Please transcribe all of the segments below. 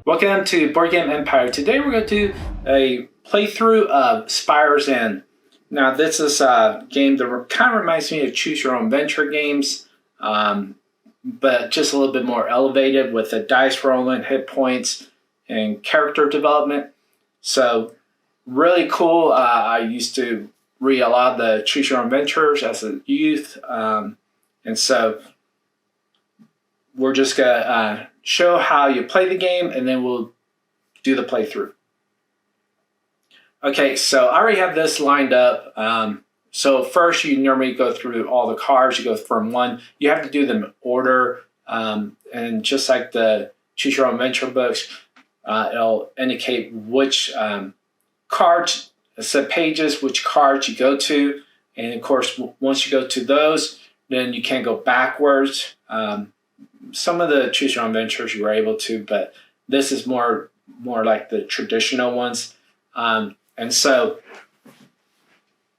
Welcome to Board Game Empire. Today we're going to do a playthrough of Spire's End. Now this is a game that kind of reminds me of Choose Your Own Venture games, but just a little bit more elevated with the dice rolling, hit points, and character development. So really cool. I used to read a lot of the Choose Your Own Ventures as a youth, and so we're just going to show how you play the game, and then we'll do the playthrough. Okay, so I already have this lined up. So first, you normally go through all the cards. You go from one. You have to do them in order. And just like the Choose Your Own Venture books, it'll indicate which cards, set pages, which cards you go to. And of course, once you go to those, then you can't go backwards. Some of the Choose Your Own Ventures you were able to, but this is more like the traditional ones. And so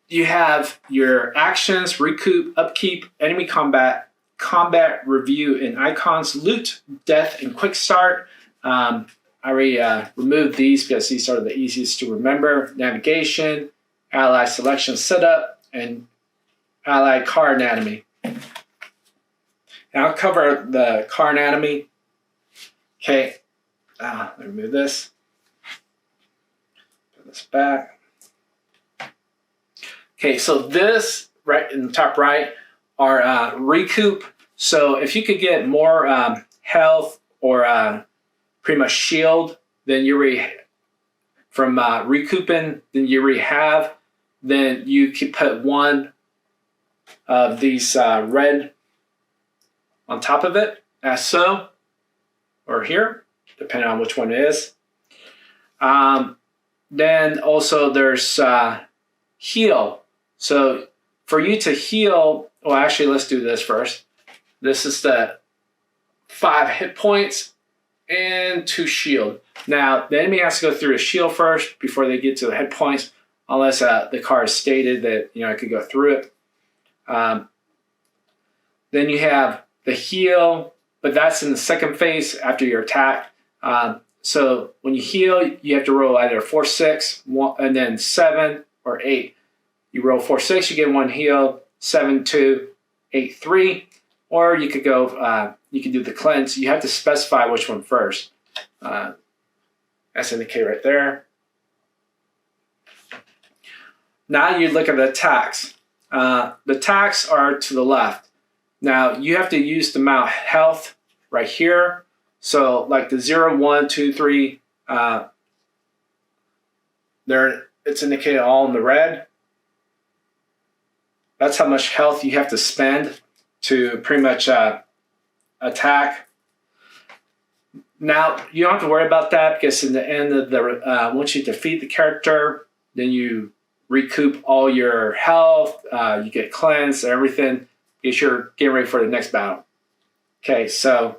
you have your actions, recoup, upkeep, enemy combat, combat review, and icons, loot, death, and quick start. I already removed these because these are the easiest to remember. Navigation, ally selection setup, and ally card anatomy. Now I'll cover the card anatomy. Okay, let me move this. Put this back. Okay, so this right in the top right are recoup. So if you could get more health or pretty much shield than you from recouping than you already have, then you could put one of these red on top of it, as so, or here, depending on which one it is. Then also there's heal. So for you to heal, well, actually, let's do this first. This is the 5 hit points and 2 shield. Now, the enemy has to go through a shield first before they get to the hit points, unless the card stated that, I could go through it. Then you have the heal, but that's in the second phase after your attack. So when you heal, you have to roll either 4, 6, 1, and then 7 or 8. You roll 4, 6, you get 1 heal, 7, 2, 8, 3, or you could go. You can do the cleanse. You have to specify which one first. That's indicated right there. Now you look at the attacks. The attacks are to the left. Now, you have to use the amount of health right here. So, like the 0, 1, 2, 3, there it's indicated all in the red. That's how much health you have to spend to pretty much attack. Now, you don't have to worry about that because in the end of the once you defeat the character, then you recoup all your health, you get cleansed, everything. Because you're getting ready for the next battle. Okay, so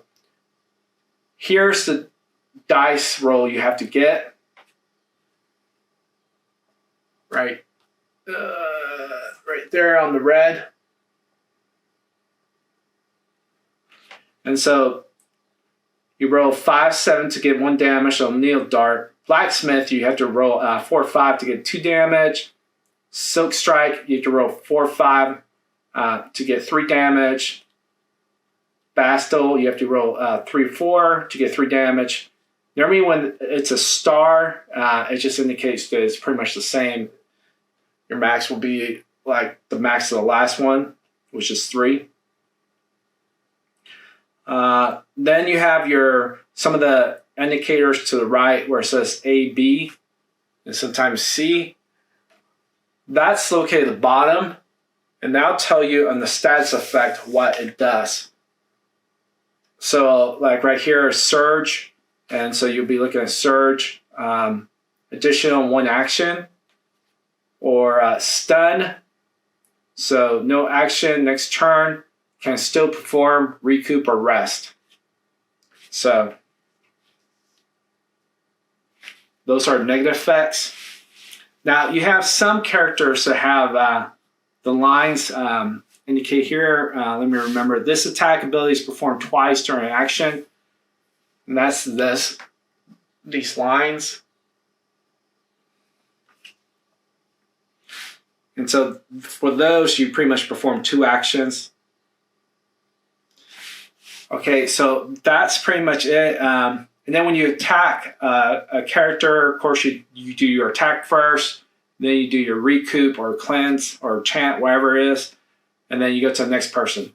here's the dice roll you have to get. Right there on the red. And so you roll 5, 7 to get 1 damage on Needle Dart. Blacksmith, you have to roll 4, 5 to get 2 damage. Silk Strike, you have to roll 4, 5. To get 3 damage. Bastel, you have to roll 3, 4 to get 3 damage. Normally when it's a star, it just indicates that it's pretty much the same. Your max will be like the max of the last one, which is 3. Then you have some of the indicators to the right where it says A, B, and sometimes C. That's located at the bottom. And that'll tell you on the status effect what it does. So like right here is surge. And so you'll be looking at surge, additional 1 action, or stun. So no action next turn, can still perform, recoup, or rest. So those are negative effects. Now you have some characters that have the lines indicate here. Let me remember. This attack ability is performed twice during action. And that's this. these lines. And so for those, you pretty much perform 2 actions. Okay, so that's pretty much it. And then when you attack a character, of course, you do your attack first. Then you do your recoup or cleanse or chant, whatever it is. And then you go to the next person.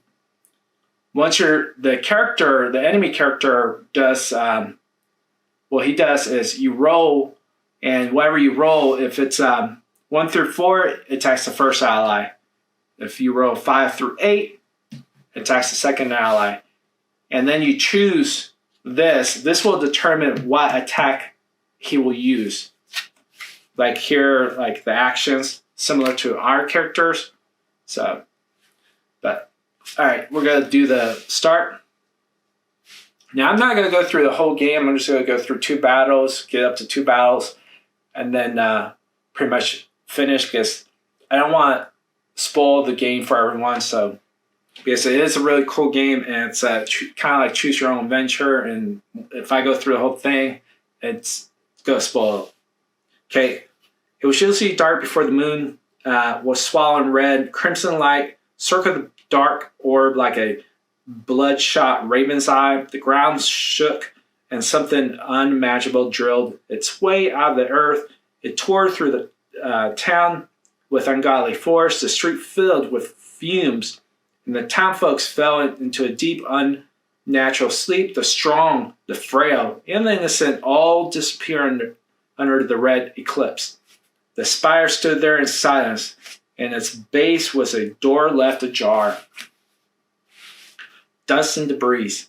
Once the enemy character does, what he does is you roll, and whatever you roll, if it's 1 through 4, it attacks the first ally. If you roll 5 through 8, it attacks the second ally. And then you choose this. This will determine what attack he will use. Like here, like the actions, similar to our characters. So, but, all right, we're going to do the start. Now, I'm not going to go through the whole game. I'm just going to go through 2 battles, get up to 2 battles, and then pretty much finish, because I don't want to spoil the game for everyone. So, because it is a really cool game, and it's kind of like choose your own adventure. And if I go through the whole thing, it's going to spoil it. Okay. It was usually dark before the moon was swallowing red. Crimson light circled the dark orb like a bloodshot raven's eye. The ground shook, and something unimaginable drilled its way out of the earth. It tore through the town with ungodly force. The street filled with fumes, and the townfolks fell into a deep, unnatural sleep. The strong, the frail, and the innocent all disappeared under the red eclipse. The spire stood there in silence, and its base was a door left ajar. Dust and debris.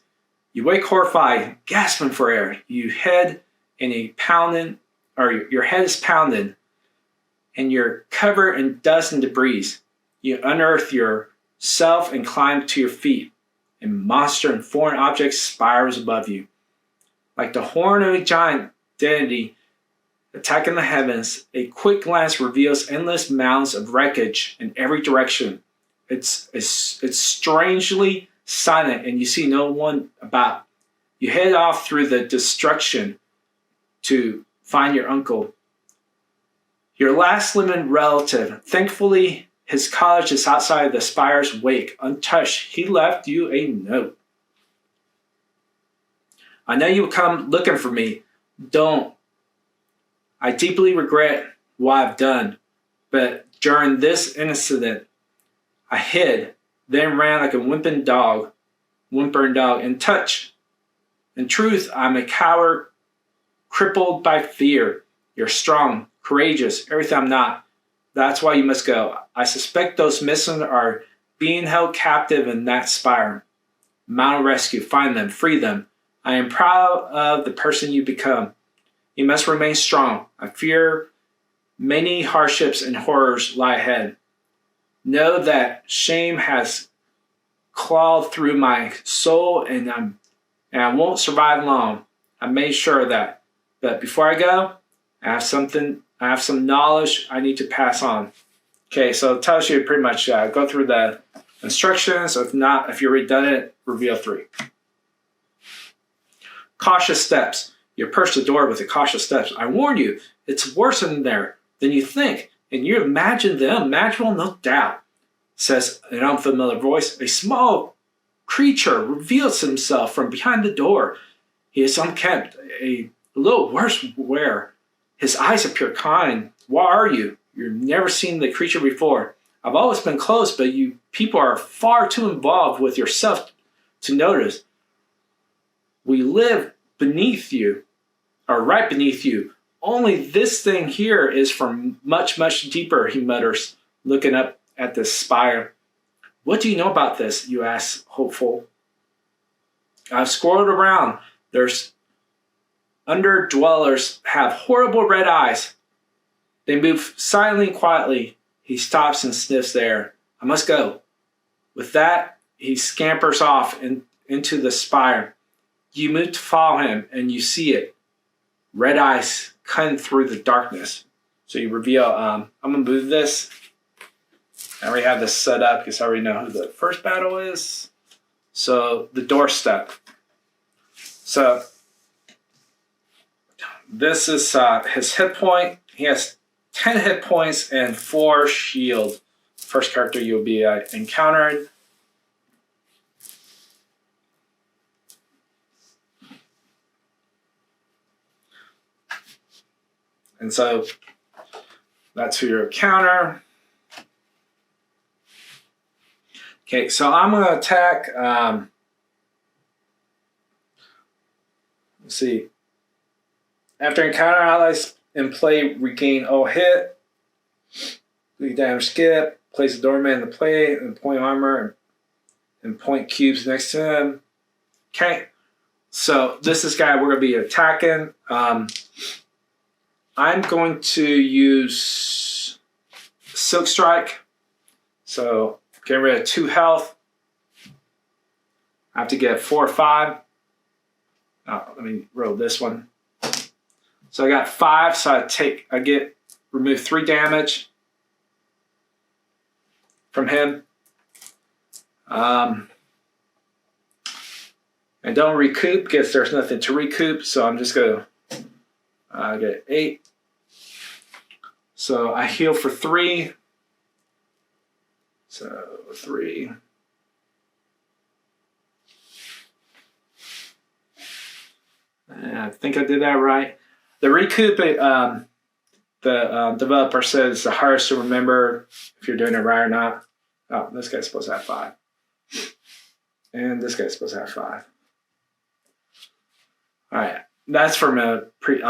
You wake horrified, gasping for air. Your head is pounding, and you're covered in dust and debris. You unearth yourself and climb to your feet. A monster and foreign object spirals above you. Like the horn of a giant deity attacking the heavens, a quick glance reveals endless mounds of wreckage in every direction. It's strangely silent, and you see no one about. You head off through the destruction to find your uncle, your last living relative. Thankfully, his cottage is outside the spire's wake, untouched. He left you a note. I know you will come looking for me. Don't. I deeply regret what I've done, but during this incident, I hid, then ran like a whimpering dog. In truth, I'm a coward, crippled by fear. You're strong, courageous, everything I'm not. That's why you must go. I suspect those missing are being held captive in that spire. Mount rescue, find them, free them. I am proud of the person you become. You must remain strong. I fear many hardships and horrors lie ahead. Know that shame has clawed through my soul, and I won't survive long. I made sure of that. But before I go, I have some knowledge I need to pass on. Okay, so it tells you pretty much go through the instructions. If you've already done it, reveal 3. Cautious steps. You approach the door with the cautious steps. I warn you, it's worse in there than you think, and you imagine the unimaginable, no doubt, says an unfamiliar voice. A small creature reveals himself from behind the door. He is unkempt, a little worse wear. His eyes appear kind. What are you? You've never seen the creature before. I've always been close, but you people are far too involved with yourself to notice. We live beneath you, or right beneath you. Only this thing here is from much, much deeper, he mutters, looking up at the spire. What do you know about this? You ask, hopeful. I've scrolled around. There's underdwellers have horrible red eyes. They move silently and quietly. He stops and sniffs the air. I must go. With that, he scampers off into the spire. You move to follow him, and you see it. Red eyes cutting through the darkness. So you reveal, I'm going to move this. I already have this set up because I already know who the first battle is. So the doorstep. So this is his hit point. He has 10 hit points and 4 shield. First character you'll be encountering. And so that's who your counter. Okay, so I'm going to attack. Let's see. After encounter allies in play, regain all hit. Lead damage skip. Place a doorman in the play and point armor and point cubes next to him. Okay, so this is guy we're going to be attacking. I'm going to use Silk Strike. So get rid of 2 health. I have to get 4 or 5. Let me roll this one. So I got 5, so I remove 3 damage from him. And don't recoup because there's nothing to recoup, so I'm just going to get 8. So I heal for 3. So 3. I think I did that right. The recoup, the developer says the hardest to remember if you're doing it right or not. Oh, this guy's supposed to have 5. And this guy's supposed to have 5. All right. That's from I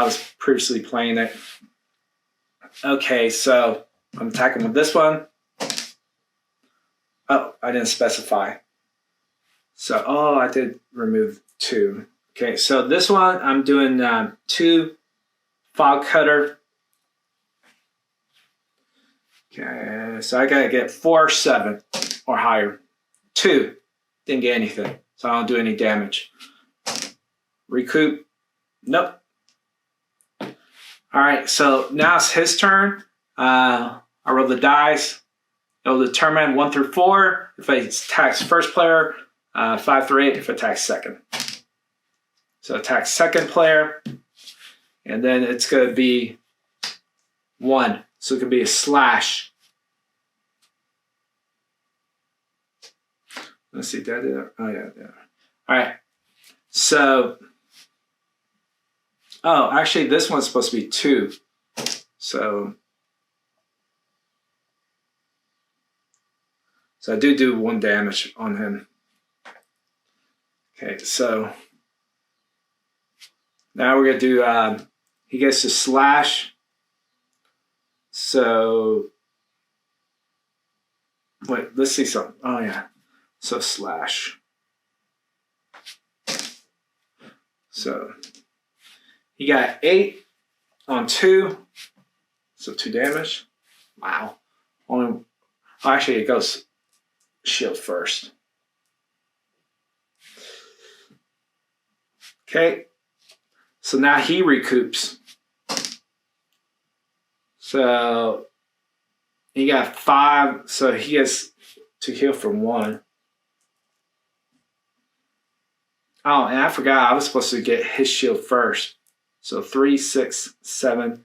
was previously playing it. Okay, so I'm attacking with this one. Oh, I didn't specify. So, I did remove 2. Okay, so this one I'm doing 2 fog cutter. Okay, so I gotta get 4 or 7 or higher. 2, didn't get anything, so I don't do any damage. Recoup, nope. All right, so now it's his turn. I roll the dice. It'll determine 1 through 4 if it attacks first player, 5 through 8 if it attacks second. So attack second player, and then it's going to be 1. So it could be a slash. Let's see, did I do that? Oh, yeah. All right. So, actually, this one's supposed to be 2. So I do 1 damage on him. Okay, so now we're going to do, he gets to slash. So, wait, let's see something. Oh, yeah. So slash. So he got 8 on 2. So 2 damage. Wow. Actually, it goes shield first. Okay. So now he recoups. So he got 5. So he gets to heal for 1. Oh, and I forgot I was supposed to get his shield first. So 3, 6, 7, 8, 9,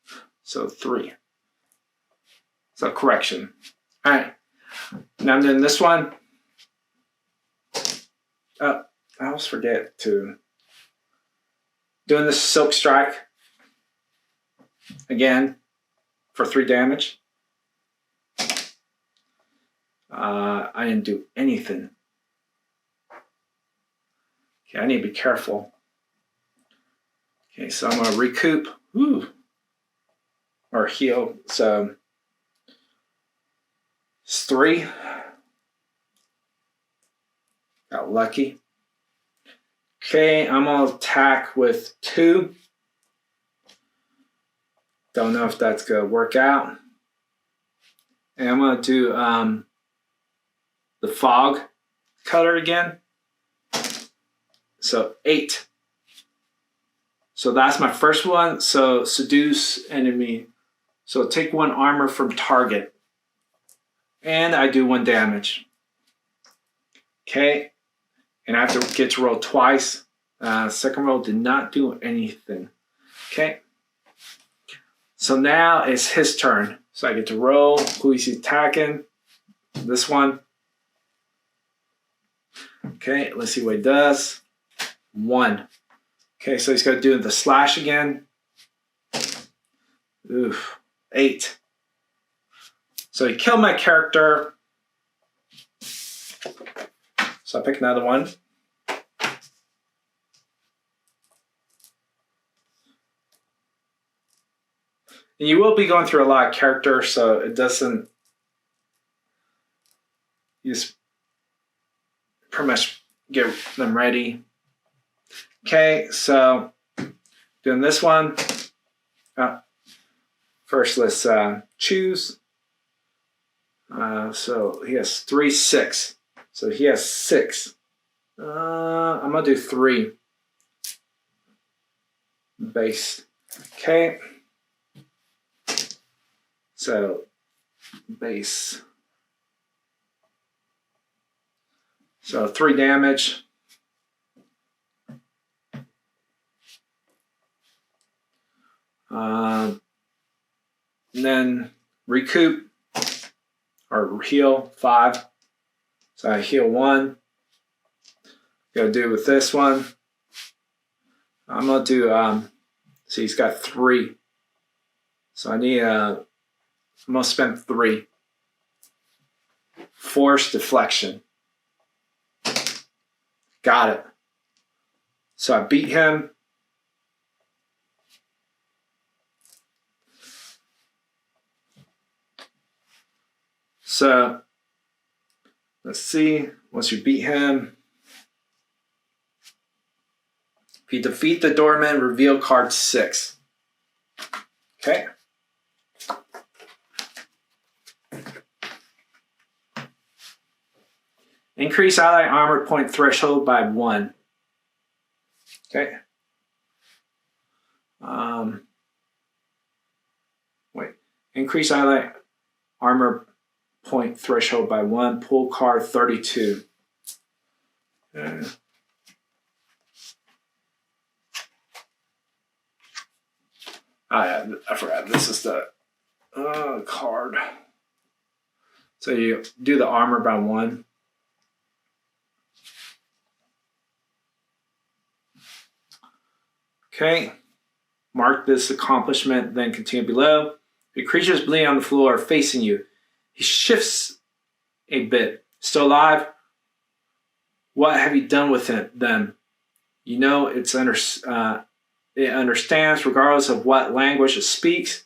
10. So 3. So correction. All right. Now I'm doing this one. Oh, I always forget to. Doing this Silk Strike. Again, for 3 damage. I didn't do anything. Okay, I need to be careful. Okay, so I'm going to recoup. Ooh. Or heal. So it's 3. Got lucky. Okay, I'm going to attack with 2. Don't know if that's going to work out. And I'm going to do the fog cutter again. So 8. So that's my first one. So seduce enemy. So take 1 armor from target. And I do 1 damage. Okay. And I have to get to roll twice. Second roll did not do anything. Okay. So now it's his turn. So I get to roll. Who is he attacking? This one. Okay, let's see what he does. 1. Okay, so he's going to do the slash again. Oof. 8. So he killed my character. So I pick another one. And you will be going through a lot of characters, so it doesn't. You just pretty much get them ready. Okay, so doing this one. First, let's choose. So he has 3, 6. So he has 6. I'm gonna do 3. Base. Okay. So base. So 3 damage. And then recoup or heal 5. So I heal 1. Gotta do with this one. I'm gonna do see he's got 3. So I need I'm gonna spend 3. Force deflection. Got it. So I beat him. So let's see. Once you beat him, if you defeat the doorman, reveal card 6. Okay. Increase ally armor point threshold by 1. Okay. Wait. Increase ally armor point threshold by 1. Pull card 32. Okay. I forgot. This is the card. So you do the armor by 1. Okay. Mark this accomplishment, then continue below. The creature is bleeding on the floor facing you. He shifts a bit. Still alive? What have you done with them? You know it understands regardless of what language it speaks.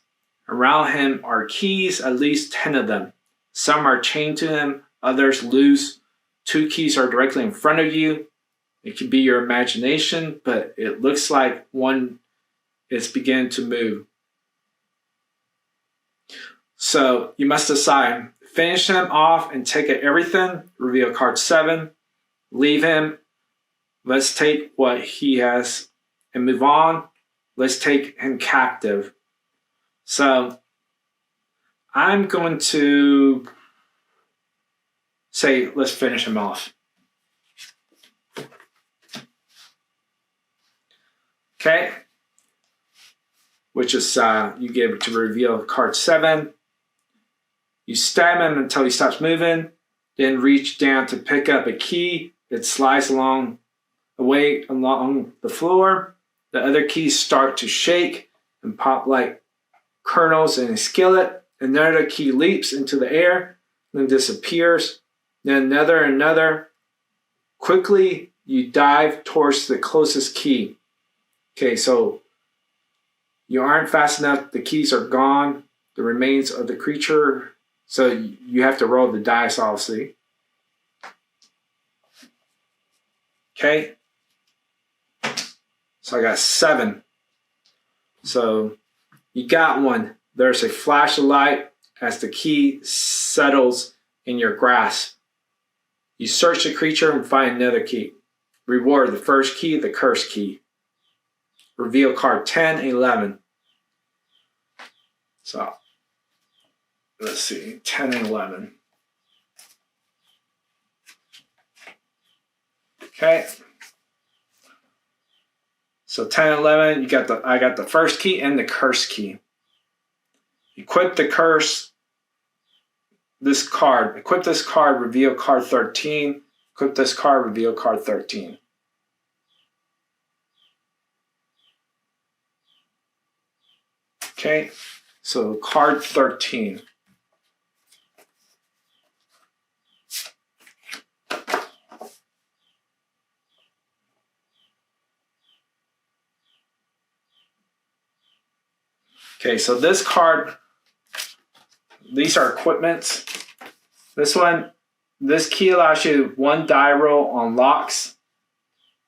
Around him are keys, at least 10 of them. Some are chained to him, others loose. 2 keys are directly in front of you. It could be your imagination, but it looks like one is beginning to move. So you must decide. Finish him off and take everything. Reveal card 7. Leave him. Let's take what he has and move on. Let's take him captive. So I'm going to say, let's finish him off. Okay. Which is, you give it to reveal card 7. You stab him until he stops moving. Then reach down to pick up a key that slides along the floor. The other keys start to shake and pop like kernels in a skillet. Another key leaps into the air, then disappears. Then another. Quickly, you dive towards the closest key. Okay, so you aren't fast enough. The keys are gone. The remains of the creature. So you have to roll the dice, obviously. Okay. So I got 7. So you got one. There's a flash of light as the key settles in your grasp. You search the creature and find another key. Reward the first key, the curse key. Reveal card 10 and 11. So let's see, 10 and 11. Okay. So 10 and 11, I got the first key and the curse key. Equip the curse, this card. Equip this card, reveal card 13. Equip this card, reveal card 13. Okay, so card 13. Okay, so this card, these are equipments. This key allows you 1 die roll on locks.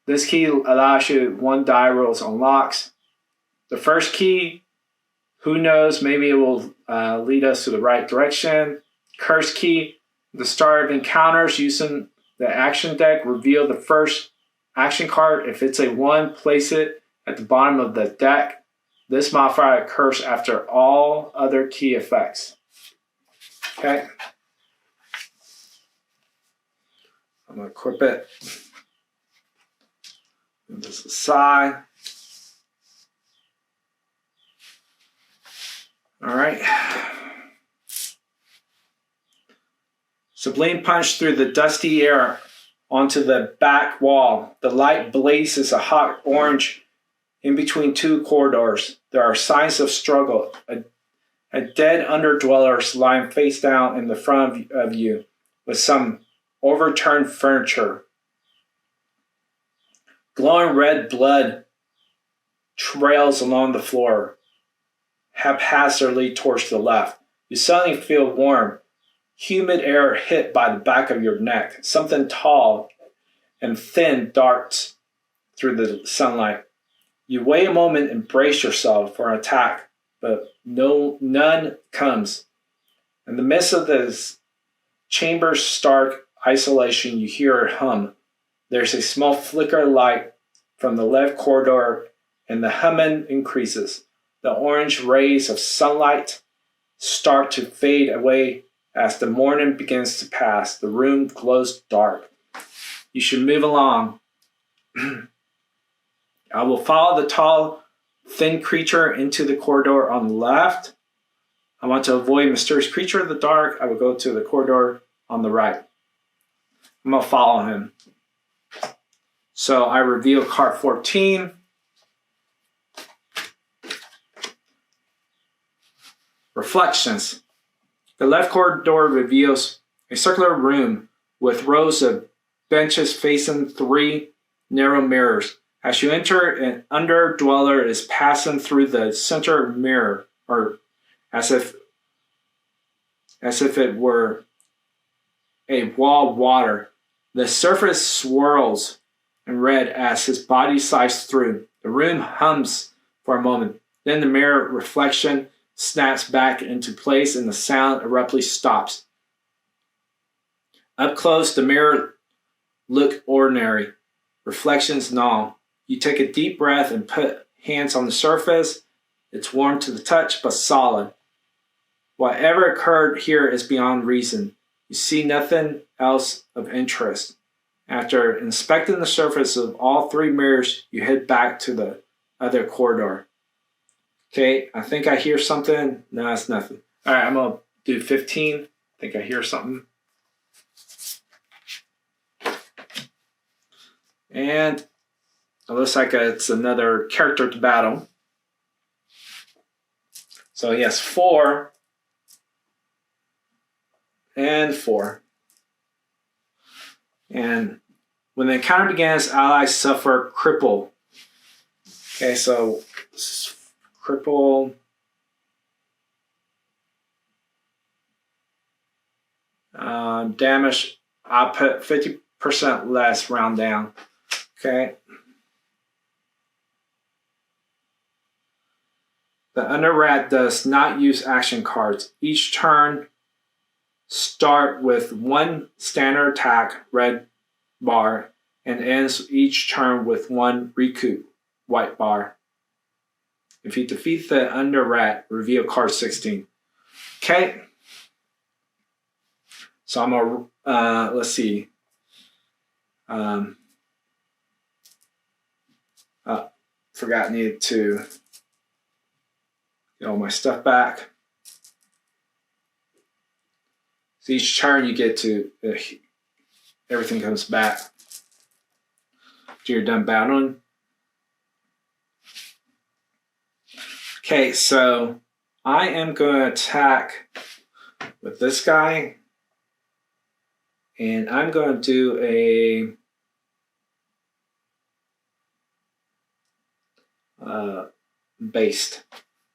This key allows you 1 die rolls on locks. The first key, who knows, maybe it will lead us to the right direction. Curse key, the start of encounters using the action deck, reveal the first action card. If it's a 1, place it at the bottom of the deck. This modifier occurs after all other key effects. Okay. I'm going to equip it. Move this aside. All right. Sublime punch through the dusty air onto the back wall. The light blazes a hot orange in between 2 corridors. There are signs of struggle. A dead underdwellers lying face down in the front of you with some overturned furniture. Glowing red blood trails along the floor, haphazardly towards the left. You suddenly feel warm, humid air hit by the back of your neck. Something tall and thin darts through the sunlight. You wait a moment and brace yourself for an attack, but none comes. In the midst of this chamber's stark isolation, you hear a hum. There's a small flicker of light from the left corridor, and the humming increases. The orange rays of sunlight start to fade away as the morning begins to pass. The room glows dark. You should move along. I will follow the tall, thin creature into the corridor on the left. I want to avoid mysterious creature in the dark. I will go to the corridor on the right. I'm going to follow him. So I reveal card 14. Reflections. The left corridor reveals a circular room with rows of benches facing 3 narrow mirrors. As you enter, an underdweller is passing through the center mirror, or as if it were a wall of water. The surface swirls in red as his body slides through. The room hums for a moment. Then the mirror reflection snaps back into place and the sound abruptly stops. Up close, the mirror look ordinary. Reflections null. You take a deep breath and put hands on the surface. It's warm to the touch, but solid. Whatever occurred here is beyond reason. You see nothing else of interest. After inspecting the surface of all 3 mirrors, you head back to the other corridor. Okay, I think I hear something. No, it's nothing. All right, I'm going to do 15. I think I hear something. And it looks like it's another character to battle. So he has 4 and 4. And when the encounter begins, allies suffer cripple. Okay, so cripple. Damage output 50% less, round down. Okay. The Under Rat does not use action cards. Each turn start with 1 standard attack, red bar, and ends each turn with 1 recoup, white bar. If you defeat the Under Rat, reveal card 16. Okay. So I'm gonna let's see. forgot needed to get all my stuff back. So each turn you get to, everything comes back till you're done battling. Okay, so I am going to attack with this guy. And I'm going to do a based,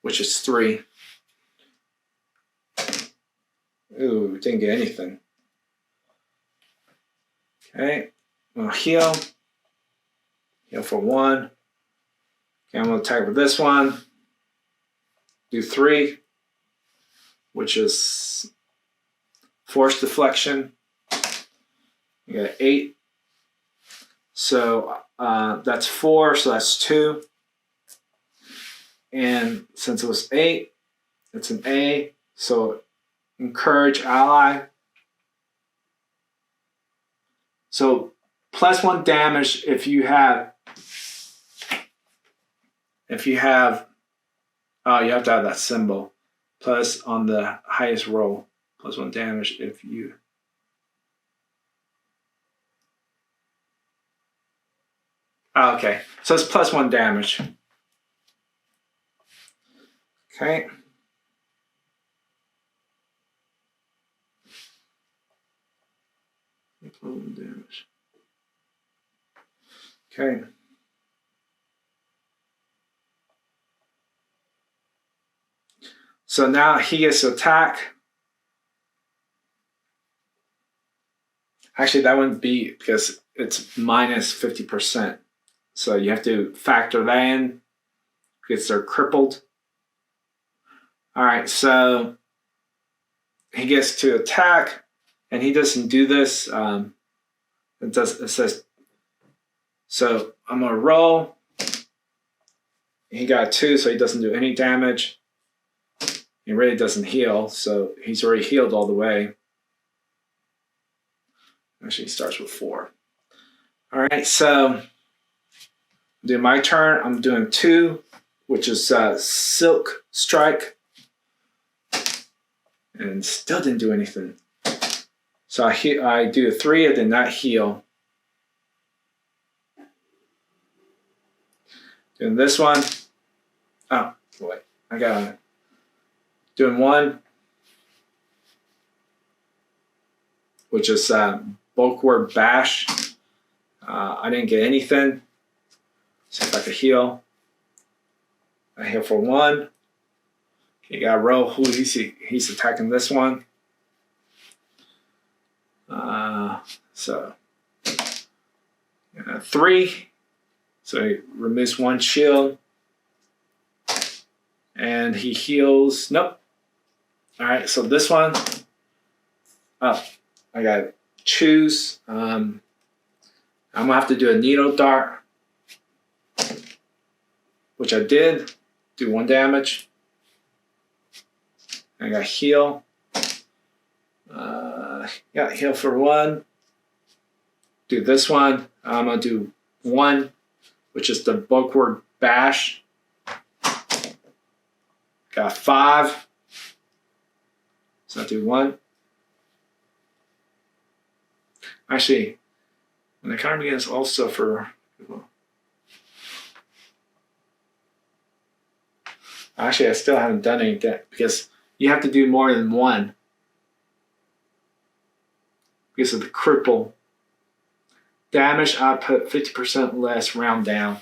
which is 3. Ooh, didn't get anything. Okay, I'm gonna heal for 1. Okay, I'm gonna attack with this one. Do 3, which is force deflection. You got 8. So that's 4, so that's 2. And since it was 8, it's an A. So encourage ally. So +1 damage if you have you have to have that symbol. Plus on the highest roll, +1 damage if you. Oh, okay, so it's +1 damage. Okay. Damage. Okay. So now he gets to attack. Actually, that wouldn't be because it's -50%. So you have to factor that in because they're crippled. All right, so he gets to attack, and he doesn't do this. It says, so I'm gonna roll. He got 2, so he doesn't do any damage. He really doesn't heal, so he's already healed all the way. Actually, he starts with 4. All right, so do my turn. I'm doing 2, which is Silk Strike, and still didn't do anything. So I do a 3. I did not heal. Doing this one. Oh boy, I got it. Doing 1, which is Bulwark Bash. I didn't get anything. See if I could heal. I heal for 1. You got to roll who he's attacking this one. So 3. So he removes 1 shield. And he heals. Nope. All right, so this one. Oh, I got to choose. I'm going to have to do a needle dart, which I did. Do 1 damage. I got heal. Heal for 1. Do this one. I'm going to do 1, which is the Bulwark Bash. Got 5. So I do 1. Actually, when the counter begins, also for. Actually, I still haven't done anything because you have to do more than 1 because of the cripple. Damage output 50% less, round down.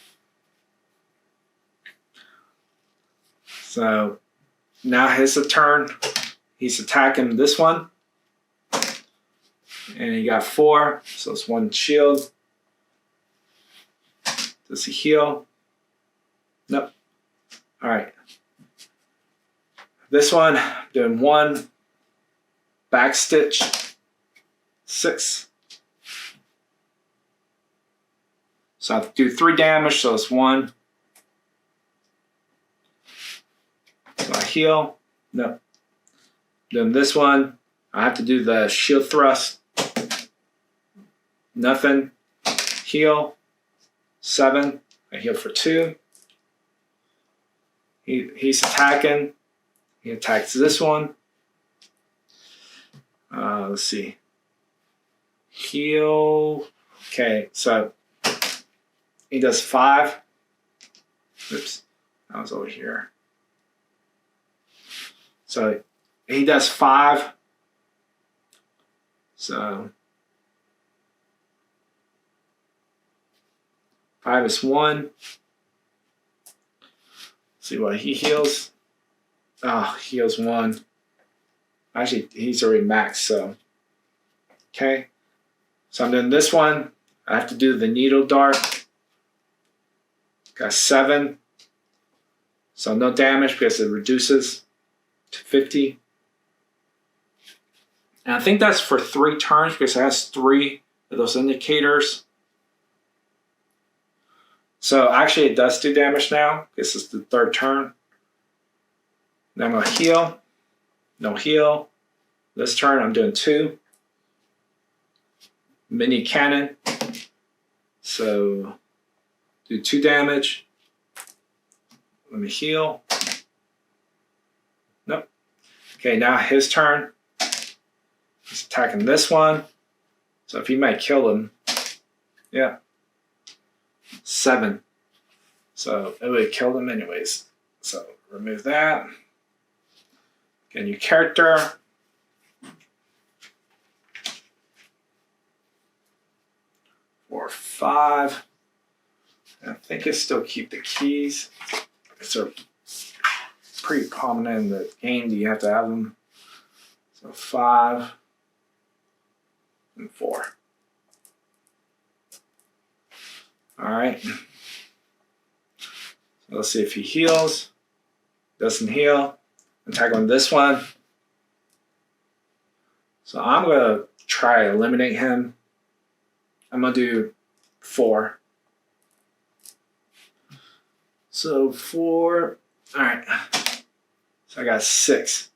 So now his turn. He's attacking this one. And he got 4, so it's 1 shield. Does he heal? Nope. All right. This one, doing 1 back stitch, 6. So I have to do 3 damage, so it's 1. So I heal. Nope. Doing this one, I have to do the shield thrust. Nothing. Heal. 7. I heal for 2. He's attacking. He attacks this one. Let's see. Heal. Okay, so he does 5. Oops, that was over here. So he does 5. So 5 is 1. See what he heals. Oh, he heals 1. Actually, he's already maxed, so. Okay. So I'm doing this one. I have to do the needle dart. Got 7. So no damage because it reduces to 50. And I think that's for 3 turns because it has 3 of those indicators. So actually it does do damage now. This is the 3rd turn. Then I'm going to heal. No heal. This turn I'm doing 2. Mini cannon. So do 2 damage. Let me heal. Nope. Okay, now his turn. He's attacking this one. So if he might kill him. Yeah. 7. So it would have killed him anyways. So remove that. Get a new character. Or 5. I think I still keep the keys. They're pretty prominent in the game. You have to have them. So 5 and 4. All right. So let's see if he heals. Doesn't heal. Attack on this one. So I'm gonna try to eliminate him. I'm gonna do 4. So 4. All right. So I got 6.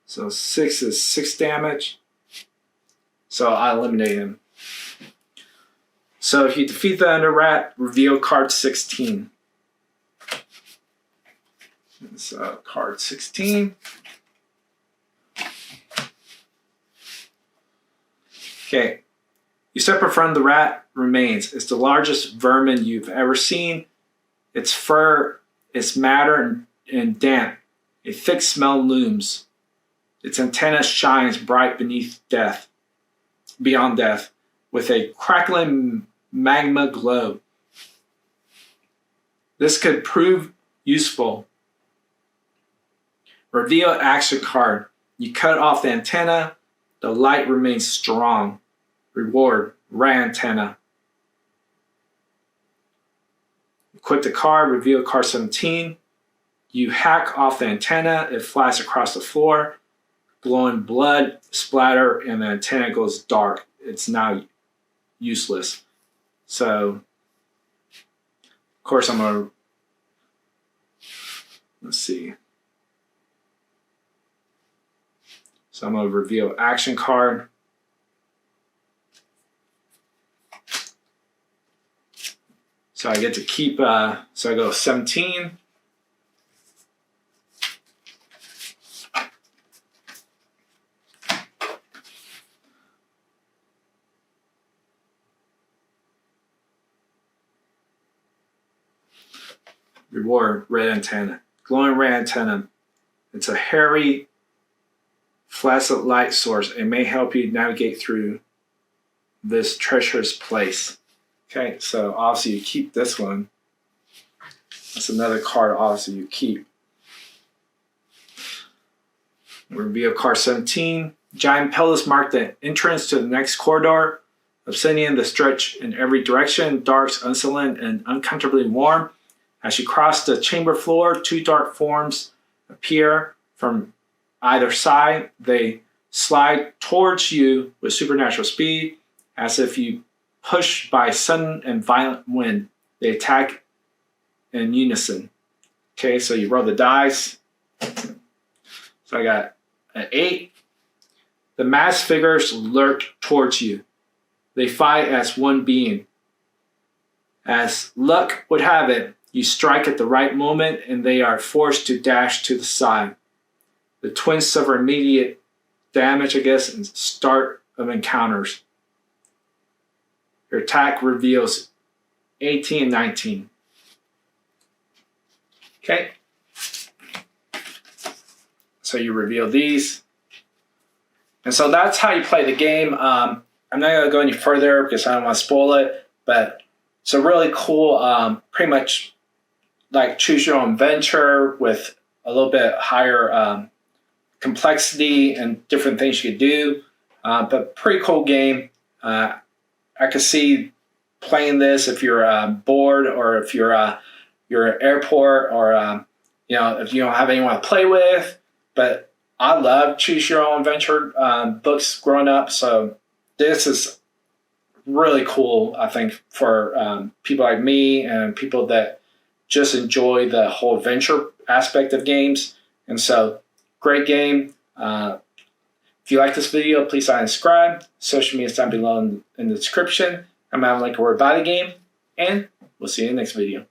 So 6 is 6 damage. So I eliminate him. So if you defeat the Under Rat, reveal card 16. So card 16. Okay. You separate from the rat remains. It's the largest vermin you've ever seen. Its fur is matter and damp. A thick smell looms. Its antenna shines bright beyond death, with a crackling magma glow. This could prove useful. Reveal action card. You cut off the antenna. The light remains strong. Reward, ray antenna. Equip the card, reveal card 17. You hack off the antenna, it flies across the floor, glowing blood, splatter, and the antenna goes dark. It's now useless. So, of course, I'm going to, let's see. So I'm going to reveal action card. So I get to keep, so I go 17. Reward, red antenna. Glowing red antenna. It's a hairy, flaccid light source. It may help you navigate through this treacherous place. Okay, so obviously you keep this one. That's another card obviously you keep. Reveal card 17. Giant pillars mark the entrance to the next corridor. Obsidian that stretch in every direction, dark, unsullied, and uncomfortably warm. As you cross the chamber floor, 2 dark forms appear from either side. They slide towards you with supernatural speed, as if you pushed by sudden and violent wind. They attack in unison. Okay, so you roll the dice. So I got an 8. The masked figures lurk towards you. They fight as one being. As luck would have it, You strike at the right moment and they are forced to dash to the side. The twins suffer immediate damage, I guess, and start of encounters. Your attack reveals 18 and 19. Okay. So you reveal these. And so that's how you play the game. I'm not going to go any further because I don't want to spoil it. But it's a really cool, pretty much like choose your own adventure with a little bit higher complexity and different things you could do. But pretty cool game. I could see playing this if you're bored, or if you're at airport, or if you don't have anyone to play with. But I love choose your own adventure books growing up, so this is really cool. I think for people like me and people that just enjoy the whole adventure aspect of games. And so, great game. If you like this video, please like and subscribe. Social media is down below in the description. I'm having like a word about the game, and we'll see you in the next video.